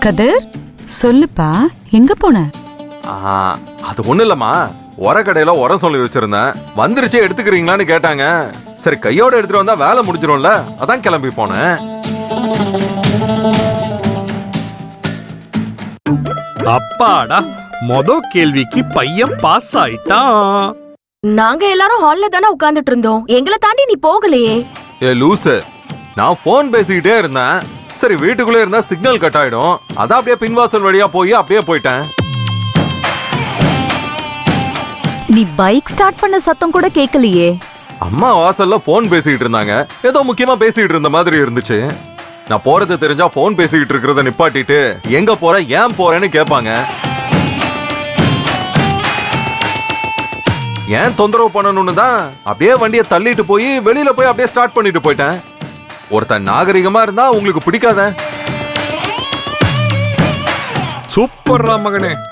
கதிர் சொல்லுப்பா, எங்க போன? அது ஒண்ணு இல்லம்மா, உர கடையில உரம் சொல்லி வச்சிருந்தேன், வந்துருச்சே எடுத்துக்கிறீங்களான்னு கேட்டாங்க. சரி கையோட எடுத்துட்டு வந்தா வேலை முடிஞ்சிரும்ல, அதான் கிளம்பி போனேன். அப்பாடா, கேள்விக்கு பையன் பாஸ் ஆயிட்டான். நாங்க எல்லாரும் ஹால்ல தானே உட்கார்ந்துட்டு இருந்தோம், எங்களை தாண்டி நீ போகலையே. ஏ லூசு, நான் போன் பேசிக்கிட்டே இருந்தேன். சரி வீட்டுக்குள்ளே இருந்தா சிக்னல் கட் ஆயிடும், அதான் அப்படியே பின்வாசல் வழியா போய் அப்படியே போயிட்டேன். நீ பைக் ஸ்டார்ட் பண்ண சத்தம் கூட கேட்கலையே. அம்மா வாசல்ல போன் பேசிக்கிட்டு இருந்தாங்க, ஏதோ முக்கியமா பேசிக்கிட்டு இருந்த மாதிரி இருந்துச்சு. நான் போறது தெரிஞ்சா போன் பேசிக்கிட்டு இருக்கிறத நிப்பாட்டிட்டு எங்க போற ஏன் போறேன்னு கேட்பாங்க. ஏன் தொந்தரவு பண்ணணும்னு தான் அப்படியே வண்டியை தள்ளிட்டு போய் வெளியில போய் அப்படியே ஸ்டார்ட் பண்ணிட்டு போயிட்டேன். ஒருத்தன் நாகரிகமா இருந்தா உங்களுக்கு பிடிக்காத? சூப்பர்ரா மகனே.